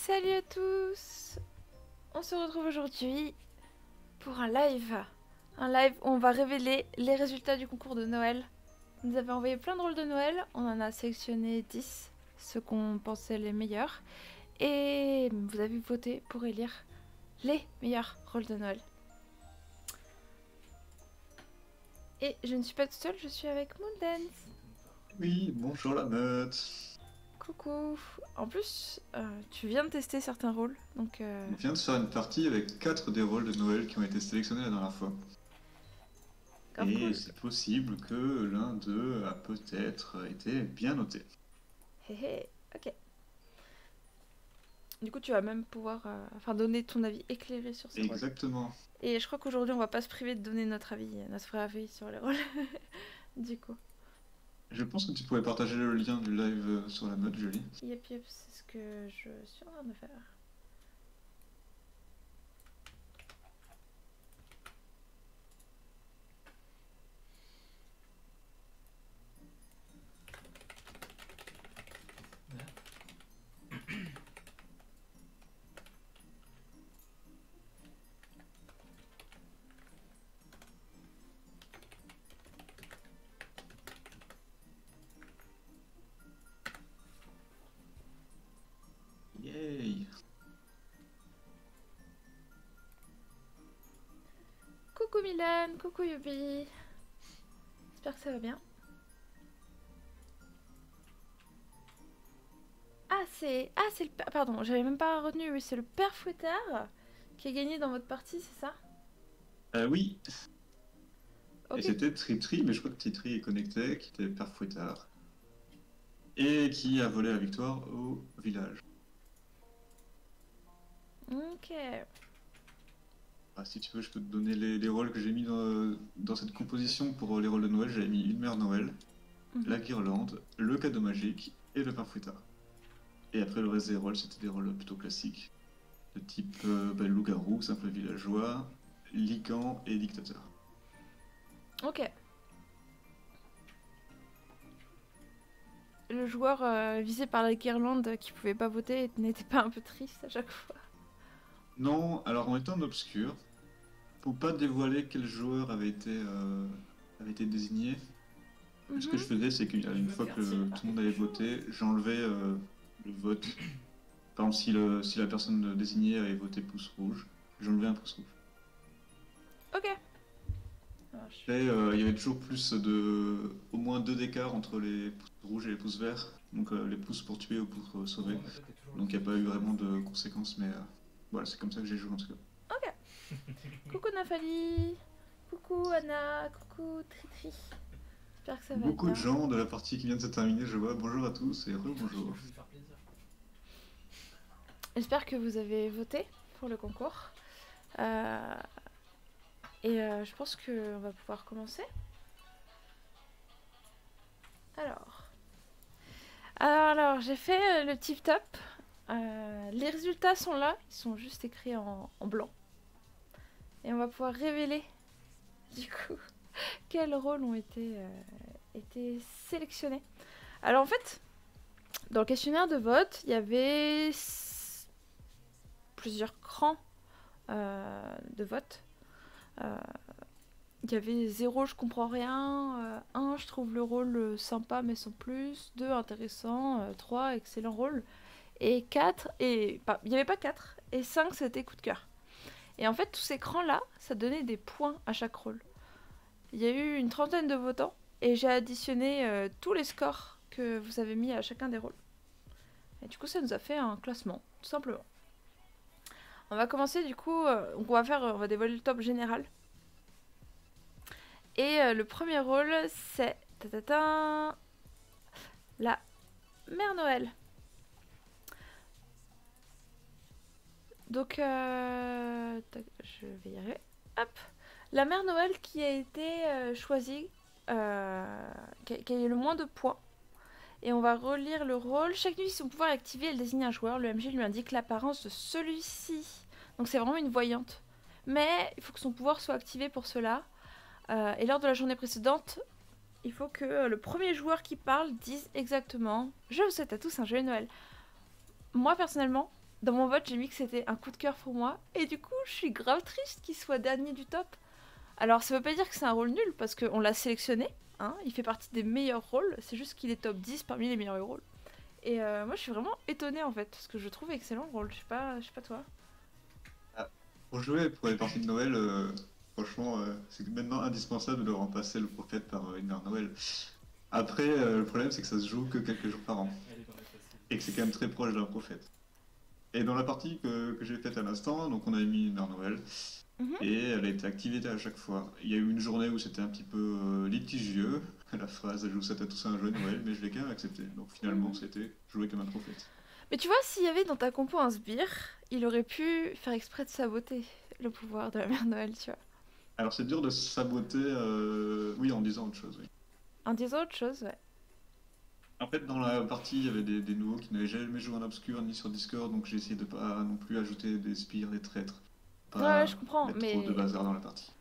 Salut à tous. On se retrouve aujourd'hui pour un live. Un live où on va révéler les résultats du concours de Noël. Vous nous avez envoyé plein de rôles de Noël. On en a sélectionné 10, ceux qu'on pensait les meilleurs. Et vous avez voté pour élire les meilleurs rôles de Noël. Et je ne suis pas toute seule, je suis avec Moondance. Oui, bonjour la meute. Coucou. En plus, tu viens de tester certains rôles, donc... On vient de faire une partie avec 4 des rôles de Noël qui ont été sélectionnés la dernière fois. grave Et cool. c'est possible que l'un d'eux a peut-être été bien noté. Hé hé, ok. Du coup, tu vas même pouvoir donner ton avis éclairé sur ce rôle. Exactement. Et je crois qu'aujourd'hui, on va pas se priver de donner notre vrai avis sur les rôles. Du coup. Je pense que tu pourrais partager le lien du live sur la meute, Julie. Yep, c'est ce que je suis en train de faire. Yay! Coucou Milan, coucou Yubi. J'espère que ça va bien. C'est le père... Pardon, j'avais même pas retenu. Oui, c'est le père Fouettard qui a gagné dans votre partie, c'est ça? Oui. Ok. Et c'était Tritri, mais je crois que Tritri est connecté, qui était Père Fouettard. Et qui a volé la victoire au village. Ok. Ah, si tu veux, je peux te donner les rôles que j'ai mis dans cette composition pour les rôles de Noël. J'avais mis une mère Noël, la guirlande, le cadeau magique et le pain fouettard. Et après, le reste des rôles, c'était des rôles plutôt classiques, de type loup-garou, simple villageois, lycan et dictateur. Ok. Le joueur visé par la guirlande qui pouvait pas voter n'était pas un peu triste à chaque fois? Non, alors en étant obscur, pour pas dévoiler quel joueur avait été désigné, ce que je faisais, c'est qu'une fois que tout le monde avait voté, j'enlevais le vote. Par exemple, si la personne désignée avait voté pouce rouge, j'enlevais un pouce rouge. Ok. Et il y avait toujours au moins 2 d'écart entre les pouces rouges et les pouces verts. Donc les pouces pour tuer ou pour sauver. Donc il n'y a pas eu vraiment de conséquences, mais voilà, c'est comme ça que j'ai joué en tout cas. Ok. Coucou Nathalie. Coucou Anna. Coucou Tritri. J'espère que ça va Beaucoup bien. de gens de la partie qui vient de se terminer, je vois. Bonjour à tous et re-bonjour. J'espère que vous avez voté pour le concours. Je pense qu'on va pouvoir commencer. Alors j'ai fait le tip top. Les résultats sont là, ils sont juste écrits en blanc. Et on va pouvoir révéler, du coup, quels rôles ont été sélectionnés. Alors en fait, dans le questionnaire de vote, il y avait plusieurs crans de vote. Il y avait 0, je comprends rien. 1, je trouve le rôle sympa mais sans plus. 2, intéressant. 3, excellent rôle. Et 4, il n'y avait pas 4. Et 5, c'était coup de cœur. Et en fait, tous ces crans-là, ça donnait des points à chaque rôle. Il y a eu une trentaine de votants. Et j'ai additionné tous les scores que vous avez mis à chacun des rôles. Et du coup, ça nous a fait un classement, tout simplement. On va commencer du coup, on va dévoiler le top général. Et le premier rôle, c'est la Mère Noël. Donc, je vais y arriver. Hop, la Mère Noël qui a été choisie, qui a eu le moins de points. Et on va relire le rôle. Chaque nuit, son pouvoir est activé, elle désigne un joueur. Le MJ lui indique l'apparence de celui-ci. Donc c'est vraiment une voyante. Mais il faut que son pouvoir soit activé pour cela. Et lors de la journée précédente, il faut que le premier joueur qui parle dise exactement « Je vous souhaite à tous un joyeux Noël ». Moi, personnellement, dans mon vote, j'ai mis que c'était un coup de cœur pour moi. Et du coup, je suis grave triste qu'il soit dernier du top. Alors, ça veut pas dire que c'est un rôle nul, parce qu'on l'a sélectionné. Hein, il fait partie des meilleurs rôles. C'est juste qu'il est top 10 parmi les meilleurs rôles. Et moi, je suis vraiment étonnée, en fait, parce que je trouve excellent le rôle. Je sais pas toi. Ah, pour jouer pour les parties de Noël, franchement, c'est maintenant indispensable de remplacer le prophète par une mère Noël. Après, le problème, c'est que ça se joue que quelques jours par an. Et que c'est quand même très proche d'un prophète. Et dans la partie que j'ai faite à l'instant, donc on avait mis une mère Noël. Mhm. Et elle a été activée à chaque fois. Il y a eu une journée où c'était un petit peu litigieux, la phrase je vous souhaite à tous un joyeux Noël, mais je l'ai quand même accepté. Donc finalement, Mhm. c'était jouer comme un prophète. Mais tu vois, s'il y avait dans ta compo un sbire, il aurait pu faire exprès de saboter le pouvoir de la mère Noël, tu vois. Alors c'est dur de se saboter, oui, en disant autre chose, oui. En disant autre chose, ouais. En fait, dans la partie, il y avait des nouveaux qui n'avaient jamais joué en obscur ni sur Discord, donc j'ai essayé de pas non plus ajouter des spires, des traîtres, Ouais, pas je comprends, mettre trop de bazar dans la partie.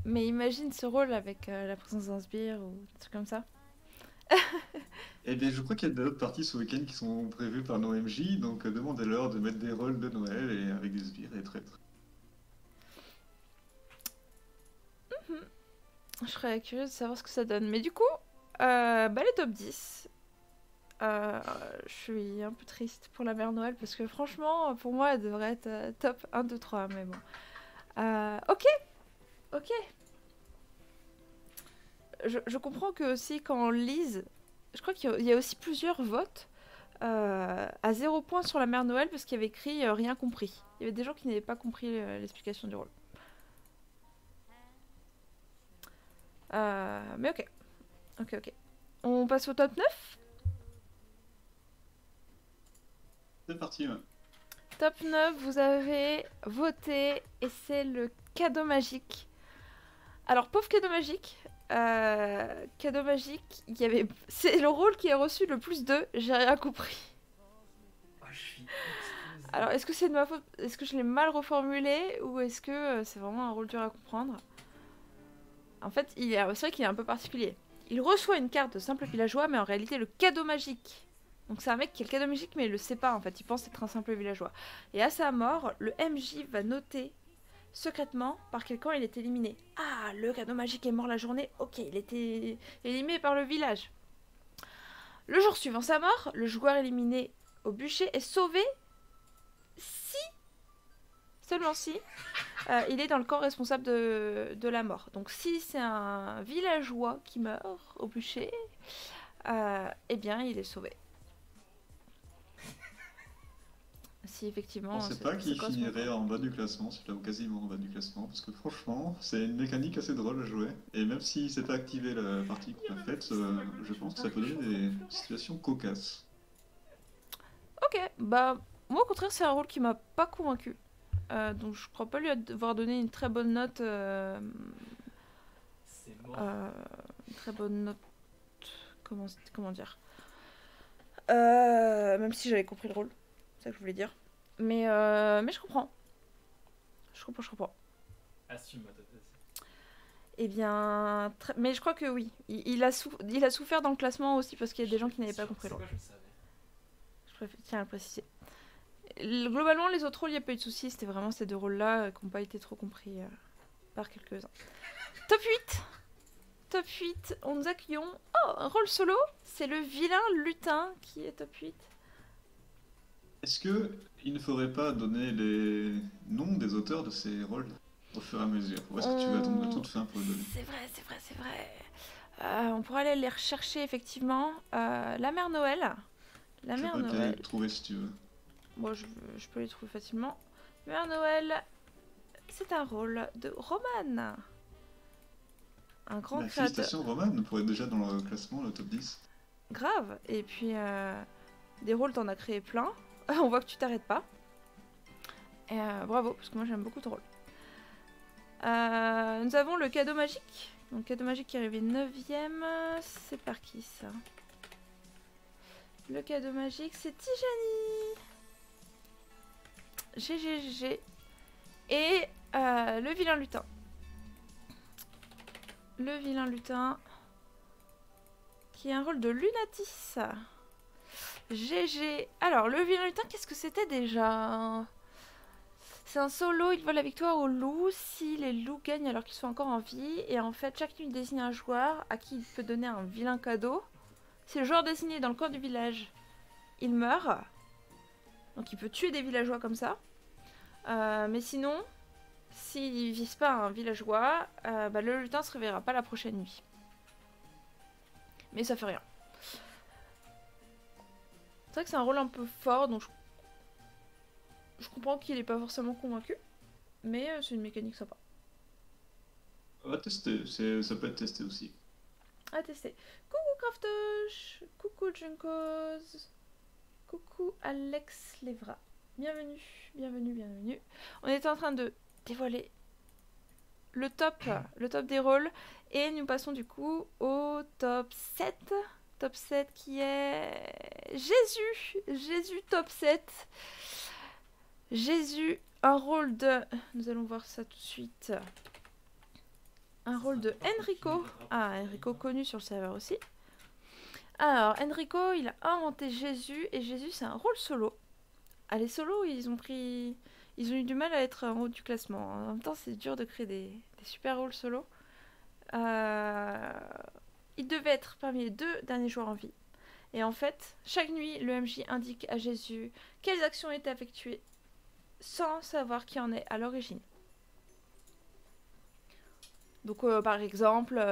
mais imagine ce rôle avec la présence d'un sbire ou des trucs comme ça. Eh bien, je crois qu'il y a d'autres parties ce week-end qui sont prévues par nos MJ, donc demandez-leur de mettre des rôles de Noël et avec des sbires et des traîtres. Je serais curieuse de savoir ce que ça donne. Mais du coup, bah les top 10. Je suis un peu triste pour la mère Noël parce que franchement, pour moi, elle devrait être top 1, 2, 3. Mais bon. Ok, ok. Je comprends que aussi quand on lise, je crois qu'il y a aussi plusieurs votes à 0 point sur la mère Noël parce qu'il y avait écrit rien compris. Il y avait des gens qui n'avaient pas compris l'explication du rôle. Mais ok. Ok, ok. On passe au top 9. C'est parti, ouais. Top 9, vous avez voté et c'est le cadeau magique. Alors, pauvre cadeau magique, il y avait... c'est le rôle qui a reçu le plus de j'ai rien compris. Ah, je suis Alors, explosé. est-ce que c'est de ma faute? Est-ce que je l'ai mal reformulé ou est-ce que c'est vraiment un rôle dur à comprendre? En fait, c'est vrai qu'il est un peu particulier. Il reçoit une carte de simple villageois, mais en réalité, le cadeau magique. Donc, c'est un mec qui a le cadeau magique, mais il le sait pas en fait. Il pense être un simple villageois. Et à sa mort, le MJ va noter secrètement par quel camp il est éliminé. Ah, le cadeau magique est mort la journée. Ok, il était éliminé par le village. Le jour suivant sa mort, le joueur éliminé au bûcher est sauvé si, seulement si, il est dans le camp responsable de la mort. Donc si c'est un villageois qui meurt au bûcher, eh bien il est sauvé. Si Je effectivement pensais ça pas qu'il correspond au finirait camp. en bas du classement, celui-là, ou quasiment en bas du classement, parce que franchement, c'est une mécanique assez drôle à jouer. Et même si c'est pas activé la partie qu'on a faite, je pense que ça peut donner des situations cocasses. Ok, bah moi au contraire c'est un rôle qui m'a pas convaincu. Donc je crois pas lui avoir donné une très bonne note. C'est mort. Une très bonne note. Comment dire? Même si j'avais compris le rôle, c'est ça que je voulais dire. Mais je comprends. Je comprends. Assume-moi, toi aussi. Eh bien, mais je crois que oui. Il a souffert dans le classement aussi parce qu'il y a des gens qui n'avaient pas compris C'est le rôle. quoi, je le savais. Tiens à le préciser. Globalement, les autres rôles, il n'y a pas eu de soucis. C'était vraiment ces deux rôles-là qui n'ont pas été trop compris par quelques-uns. Top 8. Top 8, nous accueillons... Oh, un rôle solo. C'est le vilain lutin qui est top 8. Est-ce que il ne faudrait pas donner les noms des auteurs de ces rôles au fur et à mesure? Ou est-ce que tu veux attendre la toute fin pour le donner? C'est vrai. On pourrait aller les rechercher effectivement. La mère Noël. La Je mère peux te Noël. les trouver si tu veux. Bon, je peux les trouver facilement. Mère Noël, c'est un rôle de Roman. Un grand Bah, créateur. félicitations Roman pour être déjà dans le classement, le top 10. Grave. Et puis, des rôles, t'en as créé plein. On voit que tu t'arrêtes pas. Et bravo, parce que moi j'aime beaucoup ton rôle. Nous avons le cadeau magique. Donc, cadeau magique qui est arrivé 9ème. C'est par qui ça? Le cadeau magique, c'est Tijani. GGG. Et le vilain lutin. Le vilain lutin. Qui a un rôle de Lunatis. GG. Alors, le vilain lutin, qu'est-ce que c'était déjà? C'est un solo, il vole la victoire aux loups si les loups gagnent alors qu'ils sont encore en vie. Et en fait, chaque nuit, il désigne un joueur à qui il peut donner un vilain cadeau. Si le joueur désigné dans le coin du village, il meurt. Donc il peut tuer des villageois comme ça. Mais sinon, s'il vise pas un villageois, le lutin se réveillera pas la prochaine nuit. Mais ça fait rien. C'est vrai que c'est un rôle un peu fort, donc je comprends qu'il est pas forcément convaincu. Mais c'est une mécanique sympa. On va tester, ça peut être testé aussi. À tester. Coucou Craftosh, coucou Junkos, coucou Alex Levra. Bienvenue, bienvenue, bienvenue. On était en train de dévoiler le top des rôles. Et nous passons du coup au top 7. Top 7 qui est Jésus. Jésus top 7. Jésus, un rôle de... Nous allons voir ça tout de suite. Un rôle de Enrico. Ah, Enrico connu sur le serveur aussi. Alors, Enrico, il a inventé Jésus. Et Jésus, c'est un rôle solo. Ah, les solos, ils ont eu du mal à être en haut du classement. En même temps, c'est dur de créer des super rôles solo. Il devait être parmi les 2 derniers joueurs en vie. Et en fait, chaque nuit, le MJ indique à Jésus quelles actions étaient effectuées sans savoir qui en est à l'origine. Donc par exemple,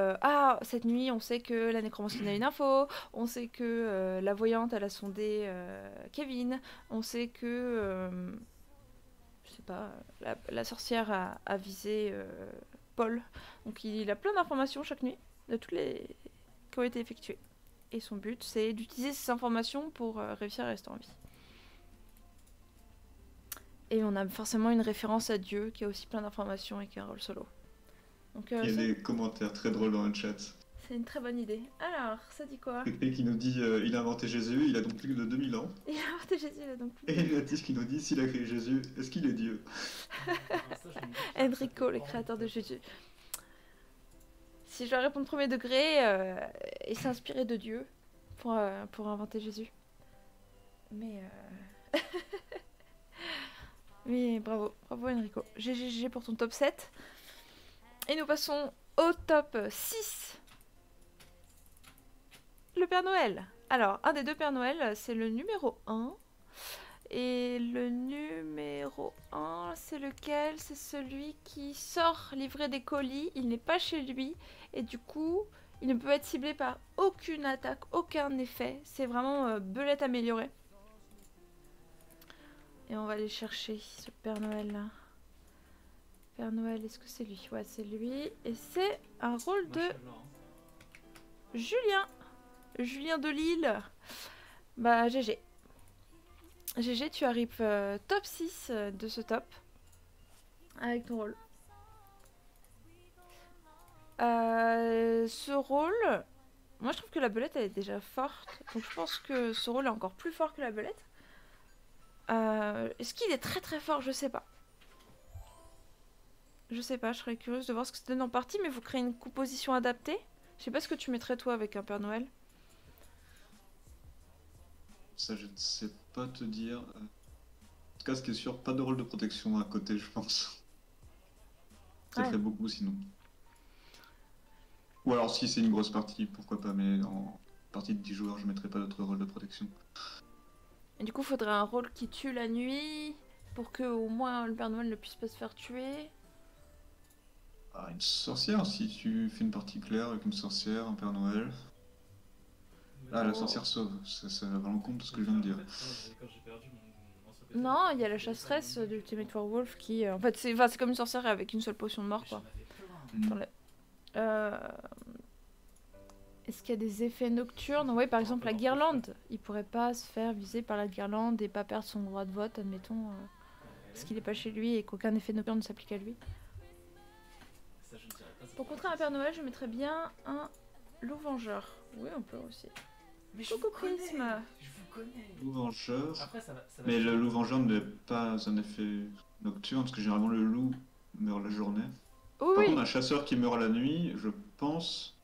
cette nuit on sait que la nécromancienne a une info, on sait que la voyante elle a sondé Kevin, on sait que, je sais pas, la sorcière a visé Paul. Donc il a plein d'informations chaque nuit, de toutes les qui ont été effectuées. Et son but c'est d'utiliser ces informations pour réussir à rester en vie. Et on a forcément une référence à Dieu qui a aussi plein d'informations et qui a un rôle solo. Donc, Il y a des commentaires très drôles dans le chat. c'est une très bonne idée. Alors, ça dit quoi? Pépé qui nous dit il a inventé Jésus, il a donc plus de 2000 ans. Il a inventé Jésus, là, donc plus. Et Natis qui nous dit s'il a créé Jésus, est-ce qu'il est Dieu? Enrico, le créateur de Jésus. Si je dois répondre premier degré, il s'est inspiré de Dieu pour inventer Jésus. Mais mais bravo Enrico. GG pour ton top 7. Et nous passons au top 6. Le Père Noël. Alors, un des 2 Pères Noël, c'est le numéro 1. Et le numéro 1, c'est lequel? C'est celui qui sort livrer des colis. Il n'est pas chez lui. Et du coup, il ne peut être ciblé par aucune attaque, aucun effet. C'est vraiment belette améliorée. Et on va aller chercher ce Père Noël là. Père Noël, est-ce que c'est lui? Ouais, c'est lui. Et c'est un rôle de Julien. Julien de Lille. Bah, GG. GG, tu arrives top 6 de ce top. Avec ton rôle. Ce rôle... Moi, je trouve que la belette, elle est déjà forte. Donc, je pense que ce rôle est encore plus fort que la belette. Est-ce qu'il est très très fort? Je sais pas. Je sais pas, je serais curieuse de voir ce que ça donne en partie, mais vous créez une composition adaptée. Je sais pas ce que tu mettrais toi avec un Père Noël. Ça, je ne sais pas te dire. En tout cas, ce qui est sûr, pas de rôle de protection à côté, je pense. Ça Ouais. ferait beaucoup sinon. Ou alors, si c'est une grosse partie, pourquoi pas, mais en partie de 10 joueurs, je mettrais pas d'autre rôle de protection. Et du coup, il faudrait un rôle qui tue la nuit pour que au moins le Père Noël ne puisse pas se faire tuer. Ah, une sorcière, si tu fais une partie claire avec une sorcière, un Père Noël. Ah, la sorcière sauve, ça va à l'encontre de ce que je viens de dire. Non, il y a la chasseresse de Ultimate Werewolf qui... en fait, c'est comme une sorcière avec une seule potion de mort, quoi. Est-ce qu'il y a des effets nocturnes? Oui, par exemple, la guirlande. Il pourrait pas se faire viser par la guirlande et pas perdre son droit de vote, admettons, parce qu'il est pas chez lui et qu'aucun effet nocturne ne s'applique à lui. Pour contrer un Père Noël, je mettrais bien un loup vengeur. Oui, on peut aussi. Mais Coucou Prisme. Je vous connais. Loup vengeur. Après, ça va Mais le loup vengeur n'est pas un effet nocturne, parce que généralement le loup meurt la journée. Oui, Par oui. contre, un chasseur qui meurt la nuit, je pense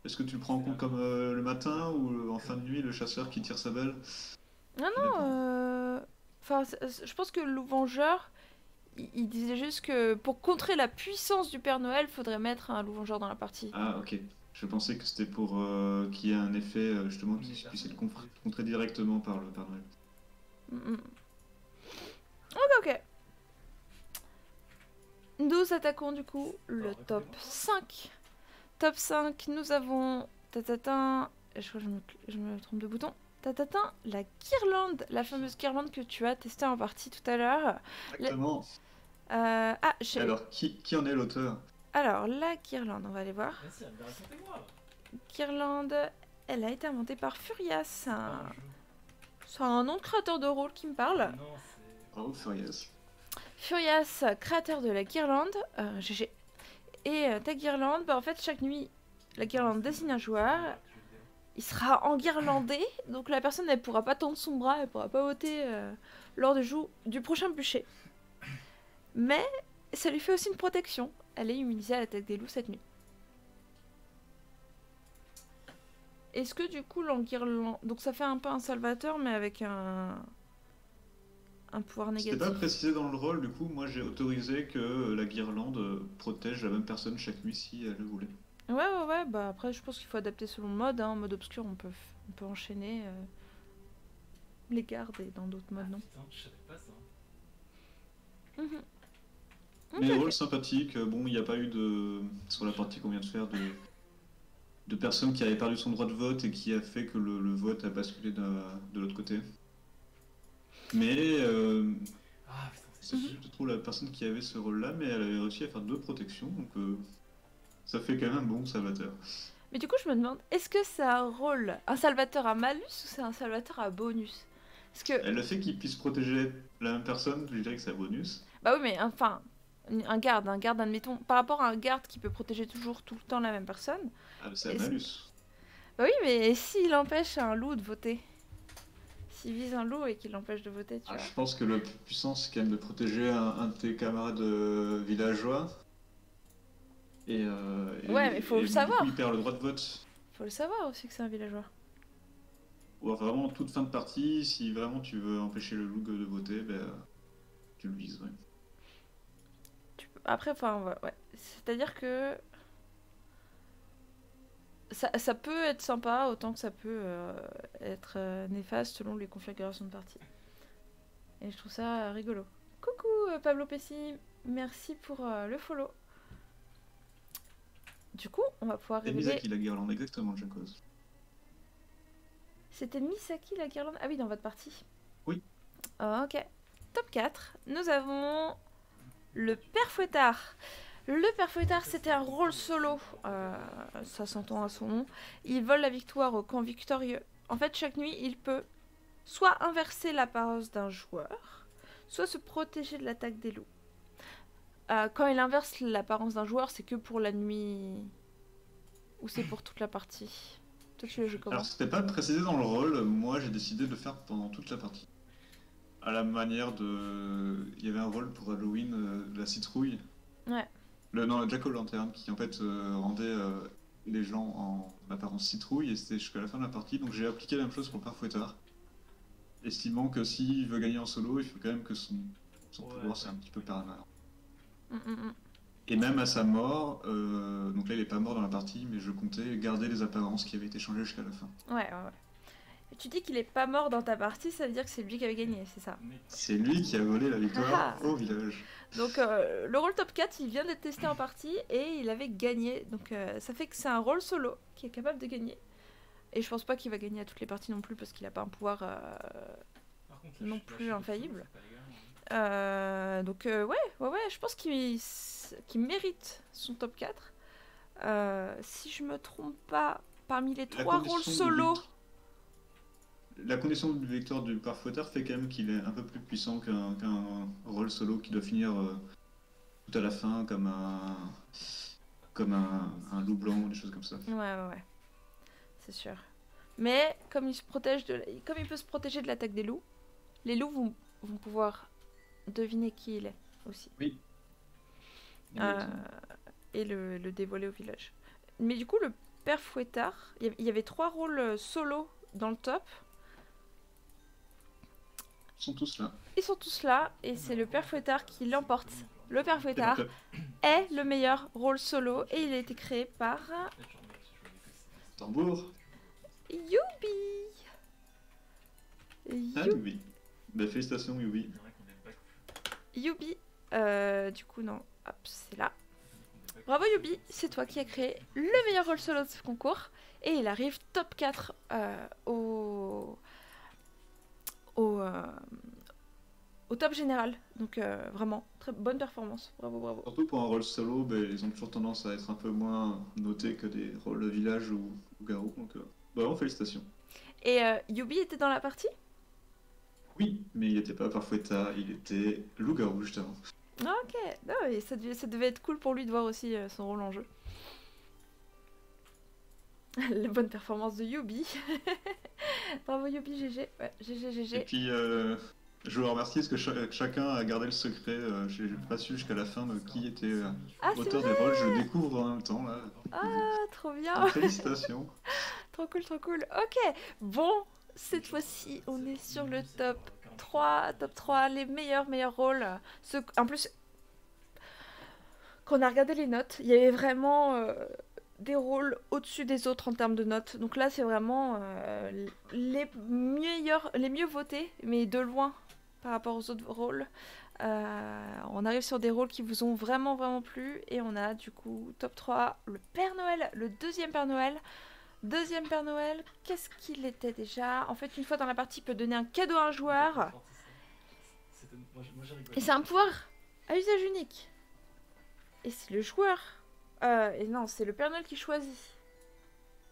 Est-ce que tu le prends en compte comme le matin ou en fin de nuit, le chasseur qui tire sa belle? Non, Ça non, dépend. enfin, je pense que le loup-vengeur, il disait juste que pour contrer la puissance du Père Noël, faudrait mettre un loup-vengeur dans la partie. Ah, ok. Je pensais que c'était pour qu'il y ait un effet, justement, Mais qui puisse personne être n'a trouvé. contré directement par le Père Noël. Mm, mm. Ok. Nous attaquons du coup le top Répétez-moi. 5. Top 5, nous avons... Tatatin... Je crois que je me trompe de bouton. Tatatin, la guirlande. La fameuse guirlande que tu as testée en partie tout à l'heure. Exactement. Ah, Et alors, qui en est l'auteur? Alors, la guirlande, on va aller voir. Merci, mais racontez-moi. Guirlande, elle a été inventée par Furias. Pas un jeu. C'est un nom de créateur de rôle qui me parle. Non, c'est. Bravo, Furious. Furias, créateur de la guirlande. GG. Et ta guirlande, bah, en fait, chaque nuit, la guirlande désigne un joueur. Il sera enguirlandé, donc la personne elle pourra pas tendre son bras, elle pourra pas voter lors du prochain bûcher. Mais ça lui fait aussi une protection. Elle est immunisée à l'attaque des loups cette nuit. Est-ce que du coup l'enguirland... Donc ça fait un peu un salvateur mais avec un pouvoir C'était négatif. pas précisé dans le rôle, du coup, moi j'ai autorisé que la guirlande protège la même personne chaque nuit si elle le voulait. Ouais, bah après je pense qu'il faut adapter selon le mode. Hein. En mode obscur on peut enchaîner les gardes et dans d'autres modes non. Putain, je savais pas ça. Mhm. Mais Ok, rôle ok. sympathique, bon, il n'y a pas eu sur la partie qu'on vient de faire, de personnes qui avaient perdu son droit de vote et qui a fait que le vote a basculé de l'autre côté. Mais Ah, putain, c'est Mhm. chiant. je trouve la personne qui avait ce rôle-là, mais elle avait réussi à faire deux protections, donc ça fait quand même un bon salvateur. Mais du coup, je me demande, est-ce que c'est un rôle, un salvateur à malus ou c'est un salvateur à bonus? Parce que, Elle le fait qu'il puisse protéger la même personne, je dirais que c'est un bonus. bah oui, mais enfin, un garde, admettons, par rapport à un garde qui peut protéger toujours tout le temps la même personne. Ah, c'est un est-ce- malus. Bah oui, mais s'il empêche un loup de voter, s'il vise un loup et qu'il l'empêche de voter, tu Ah, vois. je pense que le plus puissant, c'est quand même de protéger un de tes camarades villageois. Ouais, mais faut le Du coup, il savoir. perd le droit de vote. Faut le savoir aussi que c'est un villageois. Ou alors vraiment, toute fin de partie, si vraiment tu veux empêcher le loup de voter, ben, tu le vises. Ouais. Après, enfin, ouais. C'est-à-dire que ça peut être sympa, autant que ça peut être néfaste selon les configurations de partie. Et je trouve ça rigolo. Coucou Pablo Pessi, merci pour le follow. Du coup, on va pouvoir Et révéler... Misaki, la guirlande, exactement, Jacques. C'était Misaki la guirlande? Ah oui, dans votre partie. Oui. Oh, ok. Top 4, nous avons le Père Fouettard. Le Père Fouettard, c'était un rôle solo. Ça s'entend à son nom. Il vole la victoire au camp victorieux. En fait, chaque nuit, il peut soit inverser l'apparence d'un joueur, soit se protéger de l'attaque des loups. Quand il inverse l'apparence d'un joueur, c'est que pour la nuit ou c'est pour toute la partie? Toi, tu le joues comment? Alors, c'était pas précisé dans le rôle, moi j'ai décidé de le faire pendant toute la partie. À la manière de. Il y avait un rôle pour Halloween, la citrouille. Ouais. Non, le Jack-o'-lantern, qui en fait rendait les gens en apparence citrouille, et c'était jusqu'à la fin de la partie. Donc j'ai appliqué la même chose pour le Père Fouettard, estimant que s'il veut gagner en solo, il faut quand même que son Ouais, pouvoir soit un petit peu permanent. Mm. Et même à sa mort, donc là il est pas mort dans la partie, mais je comptais garder les apparences qui avaient été changées jusqu'à la fin. Ouais. Et tu dis qu'il est pas mort dans ta partie, ça veut dire que c'est lui qui avait gagné, c'est ça? Mais C'est lui qui a volé la victoire Ah. au village. Donc le rôle top 4, il vient d'être testé en partie et il avait gagné. Donc ça fait que c'est un rôle solo qui est capable de gagner. Et je pense pas qu'il va gagner à toutes les parties non plus parce qu'il a pas un pouvoir par contre, non là, plus je suis infaillible. c'est pas légal, hein. Donc ouais, je pense qu'il mérite son top 4. Si je me trompe pas, parmi les La 3 rôles condition de solo... La condition de victoire du Père Fouettard fait quand même qu'il est un peu plus puissant qu'un rôle solo qui doit finir tout à la fin comme un loup blanc ou des choses comme ça. Ouais. C'est sûr. Mais comme comme il peut se protéger de l'attaque des loups, les loups vont pouvoir deviner qui il est aussi. Oui. Euh, et le dévoiler au village. Mais du coup, le père fouettard. Il y avait 3 rôles solo dans le top. Ils sont tous là. Ils sont tous là et c'est le père fouettard qui l'emporte. Le père fouettard est le meilleur rôle solo et il a été créé par Tambour. Youbi. Ah, Yubi. Bah, félicitations, Yubi. Youbi. Du coup, non. Hop, c'est là. Bravo Youbi, c'est toi qui as créé le meilleur rôle solo de ce concours. Et il arrive top 4 au top général. Donc vraiment, très bonne performance. Bravo, bravo. Surtout pour un rôle solo, bah, ils ont toujours tendance à être un peu moins notés que des rôles de village ou garou. Donc vraiment, félicitations. Et Youbi était dans la partie? Oui, mais il n'était pas Parfouetta, il était loup-garou juste avant. Ok, non, et ça devait être cool pour lui de voir aussi son rôle en jeu. La bonne performance de Youbi. Bravo Youbi, GG. Ouais, GG, GG. Et puis, je veux remercier parce que chacun a gardé le secret. J'ai pas su jusqu'à la fin de qui était auteur des rôles. Je le découvre en même temps là. Ah, trop bien. Donc, félicitations. Trop cool, trop cool. Ok, bon, cette fois-ci, on est sur le top 3, les meilleurs rôles. En plus, quand on a regardé les notes, il y avait vraiment des rôles au-dessus des autres en termes de notes. Donc là, c'est vraiment les mieux votés, mais de loin par rapport aux autres rôles. On arrive sur des rôles qui vous ont vraiment plu. Et on a du coup top 3, le Père Noël, le deuxième Père Noël. Deuxième Père Noël, qu'est-ce qu'il était déjà? En fait, une fois dans la partie, il peut donner un cadeau à un joueur. Et c'est un pouvoir à usage unique. Et c'est le joueur. Et non, c'est le Père Noël qui choisit.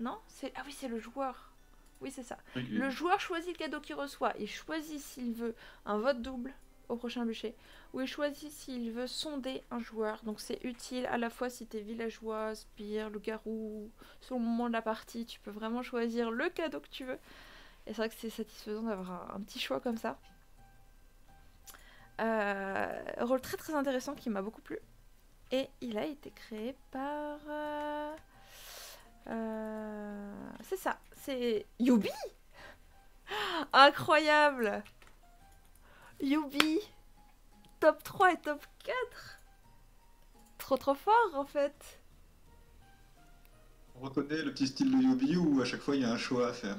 Non? Ah oui, c'est le joueur. Oui, c'est ça. Oui. Le joueur choisit le cadeau qu'il reçoit. Il choisit s'il veut un vote double au prochain bûcher. Ou il choisit s'il veut sonder un joueur. Donc c'est utile à la fois si t'es villageois, spire, loup-garou. Sur le moment de la partie, tu peux vraiment choisir le cadeau que tu veux. Et c'est vrai que c'est satisfaisant d'avoir un petit choix comme ça. Rôle très intéressant qui m'a beaucoup plu. Et il a été créé par... c'est ça, c'est Youbi. Incroyable. Youbi. Top 3 et top 4. Trop fort en fait. On reconnaît le petit style de Yubi où à chaque fois il y a un choix à faire.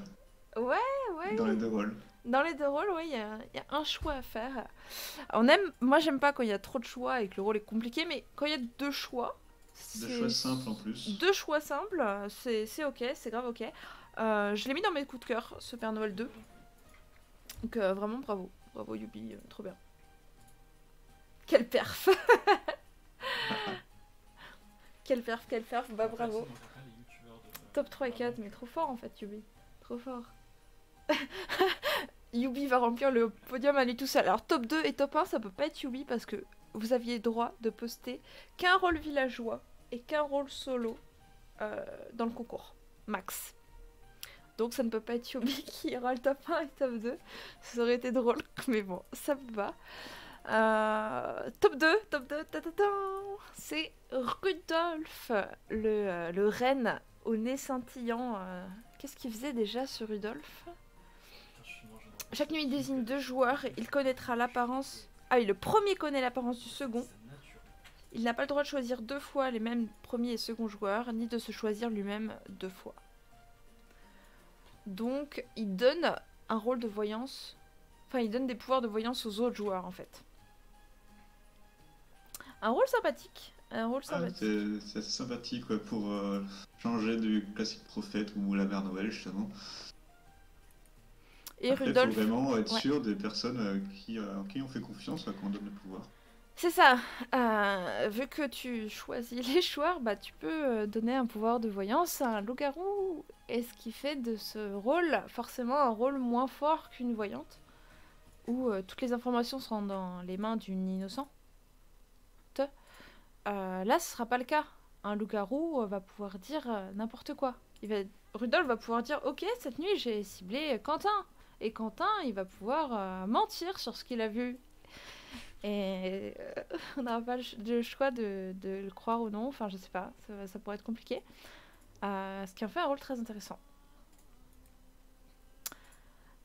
Ouais. Dans les deux rôles. Dans les deux rôles, oui, il y a un choix à faire. Moi j'aime pas quand il y a trop de choix et que le rôle est compliqué, mais quand il y a deux choix... Deux choix simples en plus. Deux choix simples, c'est ok, c'est grave ok. Je l'ai mis dans mes coups de cœur, ce Père Noël 2. Donc vraiment bravo. Bravo Youbi, trop bien. Quelle perf. Quelle perf, bah bravo. Top 3 et 4, mais trop fort en fait Youbi. Trop fort. Youbi va remplir le podium à lui tout seul. Alors top 2 et top 1 ça peut pas être Youbi parce que vous aviez droit de poster qu'un rôle villageois et qu'un rôle solo dans le concours. Max. Donc ça ne peut pas être Youbi qui aura le top 1 et top 2. Ça aurait été drôle, mais bon, ça me va. Top 2, c'est Rudolf, le renne au nez scintillant. Qu'est-ce qu'il faisait déjà ce Rudolf? Chaque nuit il désigne deux joueurs, il connaîtra l'apparence... Ah oui, le premier connaît l'apparence du second. Il n'a pas le droit de choisir deux fois les mêmes premier et second joueurs, ni de se choisir lui-même deux fois. Donc, il donne un rôle de voyance... Enfin, il donne des pouvoirs de voyance aux autres joueurs, en fait. Un rôle sympathique. C'est assez sympathique ouais, pour changer du classique prophète ou la mère Noël, justement. Et après, Rudolf... faut vraiment être sûr des personnes en qui on fait confiance quand on donne le pouvoir. C'est ça. Vu que tu choisis les joueurs, bah, tu peux donner un pouvoir de voyance à un loup-garou. Et ce qui fait de ce rôle forcément un rôle moins fort qu'une voyante. Où toutes les informations seront dans les mains d'une innocente. Là, ce sera pas le cas. Un loup-garou va pouvoir dire n'importe quoi. Rudolf va pouvoir dire « Ok, cette nuit, j'ai ciblé Quentin. » Et Quentin, il va pouvoir mentir sur ce qu'il a vu. Et on n'aura pas le choix de le croire ou non. Enfin, je sais pas, ça pourrait être compliqué. ce qui en fait un rôle très intéressant.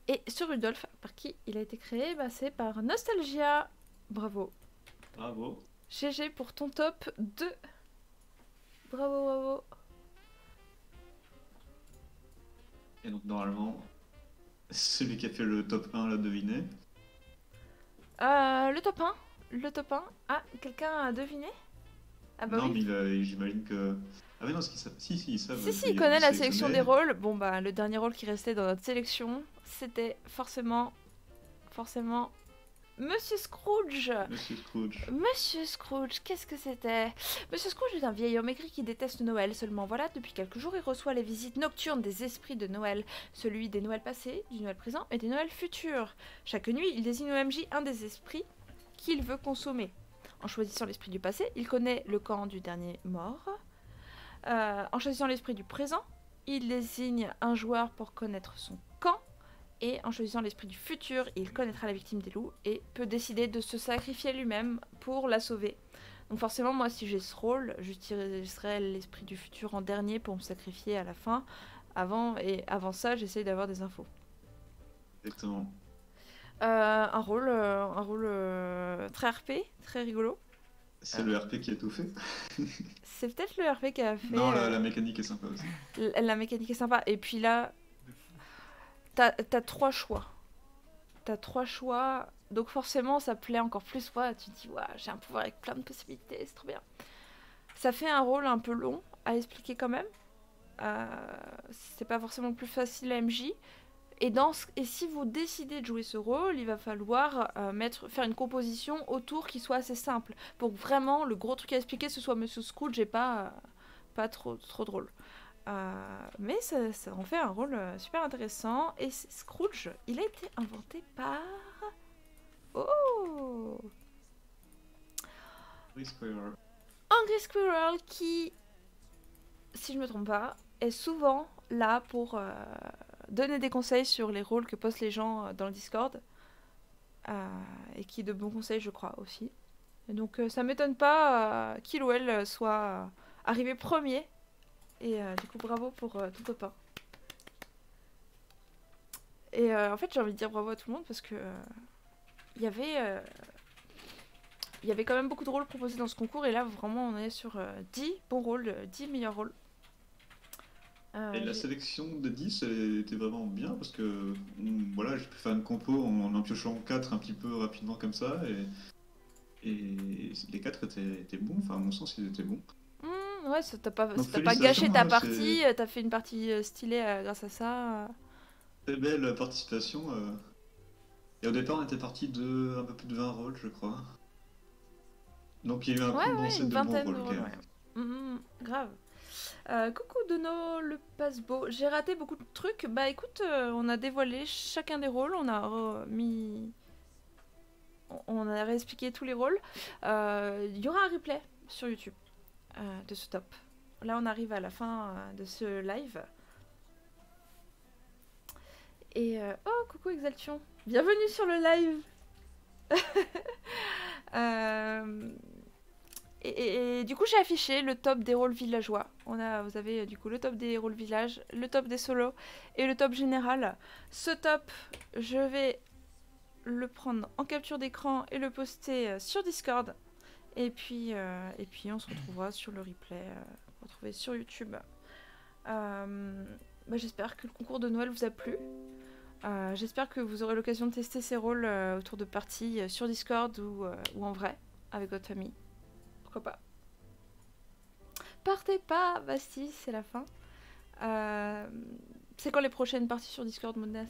Et sur Rudolph, par qui il a été créé, c'est par Nostalgia. Bravo. Bravo. GG pour ton top 2. Bravo, bravo. Et donc normalement, celui qui a fait le top 1 l'a deviné. Le top 1. Le top 1. Ah, quelqu'un a deviné? Ah bah non, oui. mais j'imagine que... Ah mais non, si, ils savent. Si, il connaît la sélection des rôles. Bon bah, le dernier rôle qui restait dans notre sélection, c'était forcément... Monsieur Scrooge. Monsieur Scrooge. Monsieur Scrooge, qu'est-ce que c'était? Monsieur Scrooge est un vieil homme aigri qui déteste Noël. Seulement voilà, depuis quelques jours, il reçoit les visites nocturnes des esprits de Noël. Celui des Noëls passés, du Noël présent et des Noëls futurs. Chaque nuit, il désigne au MJ un des esprits qu'il veut consommer. En choisissant l'esprit du passé, il connaît le camp du dernier mort. En choisissant l'esprit du présent, il désigne un joueur pour connaître son camp. Et en choisissant l'esprit du futur, il connaîtra la victime des loups et peut décider de se sacrifier lui-même pour la sauver. Donc forcément, moi, si j'ai ce rôle, j'utiliserai l'esprit du futur en dernier pour me sacrifier à la fin. Avant ça, j'essaye d'avoir des infos. Exactement. Un rôle très RP, très rigolo. C'est le RP qui a tout fait. C'est peut-être le RP qui a fait... Non, la mécanique est sympa aussi. La mécanique est sympa. Et puis là... T'as 3 choix. Donc forcément, ça plaît encore plus. Ouais, tu te dis, ouais, j'ai un pouvoir avec plein de possibilités, c'est trop bien. Ça fait un rôle un peu long à expliquer quand même. C'est pas forcément le plus facile à MJ. Et si vous décidez de jouer ce rôle, il va falloir faire une composition autour qui soit assez simple. Pour que vraiment, le gros truc à expliquer, ce soit Monsieur Scrooge et pas trop drôle. Mais ça en fait un rôle super intéressant. Et Scrooge, il a été inventé par... Oh, Angry Squirrel qui, si je me trompe pas, est souvent là pour donner des conseils sur les rôles que postent les gens dans le Discord. Et qui est de bons conseils, je crois, aussi. Et donc ça m'étonne pas qu'il ou elle soit arrivé premier. Et du coup, bravo pour ton top 1. Et en fait, j'ai envie de dire bravo à tout le monde parce que il y avait quand même beaucoup de rôles proposés dans ce concours. Et là, vraiment, on est sur 10 bons rôles, 10 meilleurs rôles. Et la sélection des 10 était vraiment bien parce que voilà, j'ai pu faire une compo en piochant 4 un petit peu rapidement comme ça. Et les 4 étaient bons. Enfin, à mon sens, ils étaient bons. Ouais, t'as pas gâché ta partie, t'as fait une partie stylée grâce à ça. Très belle participation. Et au départ, on était parti de un peu plus de 20 rôles, je crois. Donc il y a eu un condensé de bons rôles. Grave. Coucou Dono le passe-beau. J'ai raté beaucoup de trucs. Bah écoute, on a dévoilé chacun des rôles, on a réexpliqué tous les rôles. Il y aura un replay sur YouTube. De ce top. Là, on arrive à la fin de ce live. Et oh, coucou Exaltion. Bienvenue sur le live. Et du coup, j'ai affiché le top des rôles villageois. Vous avez du coup le top des rôles villages, le top des solos et le top général. Ce top, je vais le prendre en capture d'écran et le poster sur Discord. Et puis on se retrouvera sur le replay, retrouvé sur YouTube. J'espère que le concours de Noël vous a plu. J'espère que vous aurez l'occasion de tester ces rôles autour de parties sur Discord ou en vrai, avec votre famille. Pourquoi pas. Partez pas, Bastille, c'est la fin. C'est quand les prochaines parties sur Discord, Moondance?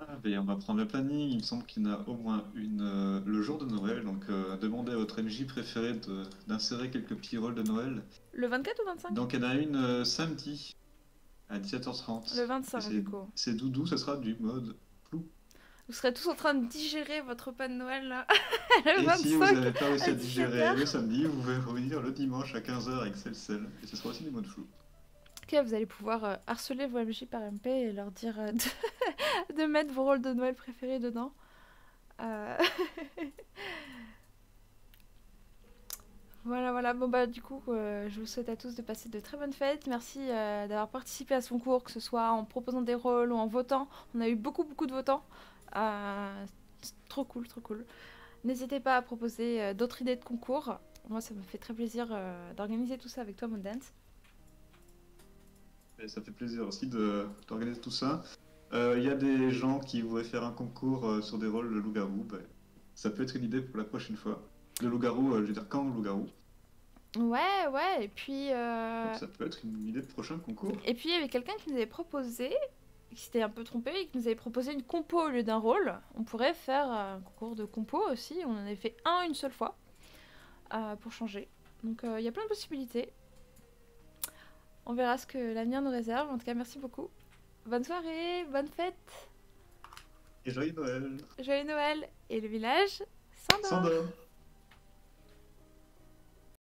On va prendre le planning, il me semble qu'il y en a au moins une le jour de Noël, donc demandez à votre MJ préféré d'insérer quelques petits rôles de Noël. Le 24 ou 25? Donc il y en a une samedi à 17h30. Le 25 du coup. C'est Doudou, ça sera du mode flou. Vous serez tous en train de digérer votre repas de Noël là. Et si vous n'avez pas réussi à digérer le samedi, vous pouvez revenir le dimanche à 15h avec Cell. Et ce sera aussi du mode flou. Ok, vous allez pouvoir harceler vos MJ par MP et leur dire de mettre vos rôles de Noël préférés dedans. Voilà, voilà. Bon, bah, du coup, je vous souhaite à tous de passer de très bonnes fêtes. Merci d'avoir participé à ce concours, que ce soit en proposant des rôles ou en votant. On a eu beaucoup, beaucoup de votants. C'est trop cool, trop cool. N'hésitez pas à proposer d'autres idées de concours. Moi, ça me fait très plaisir d'organiser tout ça avec toi, Moondance. Et ça fait plaisir aussi d'organiser tout ça. Il y a des gens qui voudraient faire un concours sur des rôles de loup-garou. Bah, ça peut être une idée pour la prochaine fois. Le loup-garou, je veux dire quand loup-garou. Ouais, ouais, et puis... Donc ça peut être une idée de prochain concours. Et puis, il y avait quelqu'un qui nous avait proposé, qui s'était un peu trompé, et qui nous avait proposé une compo au lieu d'un rôle. On pourrait faire un concours de compo aussi. On en avait fait un une seule fois pour changer. Donc, il y a plein de possibilités. On verra ce que l'avenir nous réserve. En tout cas, merci beaucoup. Bonne soirée, bonne fête. Et joyeux Noël. Joyeux Noël. Et le village s'endort. S'endort.